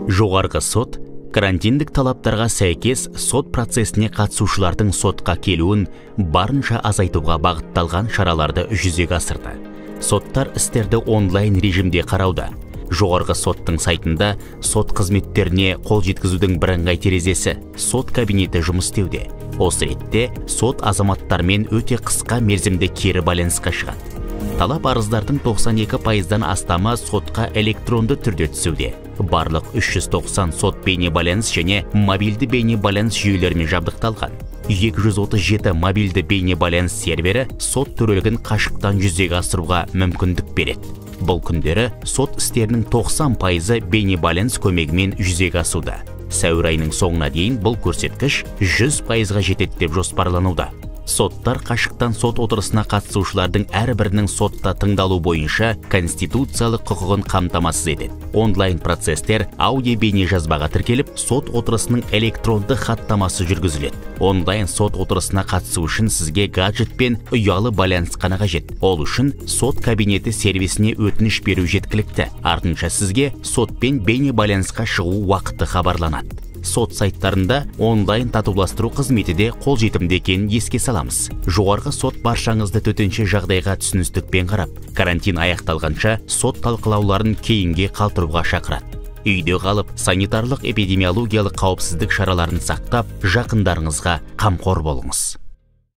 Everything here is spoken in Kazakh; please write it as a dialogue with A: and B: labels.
A: Жоғарғы сот карантиндік талаптарға сәйкес сот процесіне қатысушылардың сотқа келуін барынша азайтуға бағытталған шараларды жүзеге асырды. Соттар істерді онлайн режимде қарауда. Жоғарғы соттың сайтында сот қызметтеріне қол жеткізудің бірыңғай терезесі сот кабинеті жұмыс істеуде. Осы ретте сот азаматтармен өте қысқа мерзімде кері байланысқа шығады. Талап арыздардың 92%-дан астамы сотқа электронды түрде түсуде. Барлық 390 сот бейне байланыс және мобильді бейне байланыс жүйелерімен жабдықталған. 237 мобильді бейне байланыс сервері сот төрелігін қашықтан жүзеге асыруға мүмкіндік береді. Бұл күндері сот істерінің 90%-ы бейне байланыс көмегімен жүзеге асуда. Сәуір айының соңына дейін бұл көрсеткіш 100%-ға жетеді деп жоспарлануда. Соттар қашықтан сот отырысына қатысушылардың әрбірінің сотта тыңдалу бойынша конституциялық құқығын қамтамасыз етеді. Онлайн процестер аудио бейне жазбаға тіркеліп, сот отырысының электронды хаттамасы жүргізіледі. Онлайн сот отырысына қатысу үшін сізге гаджет пен ұялы байланыс қана қажет. Ол үшін сот кабинеті сервисіне өтініш беру жеткілікті. Артынша сізге сотпен бейне байланысқа шығу уақыты хабарланады. Сот сайттарында онлайн татуластыру қызметі де қолжетімді екенін еске саламыз. Жоғарғы сот баршаңызды төтенше жағдайға түсіністікпен қарап, карантин аяқталғанша сот талқылауларын кейінге қалдыруға шақырады. Үйде қалып, санитарлық эпидемиологиялық қауіпсіздік шараларын сақтап, жақындарыңызға қамқор болыңыз.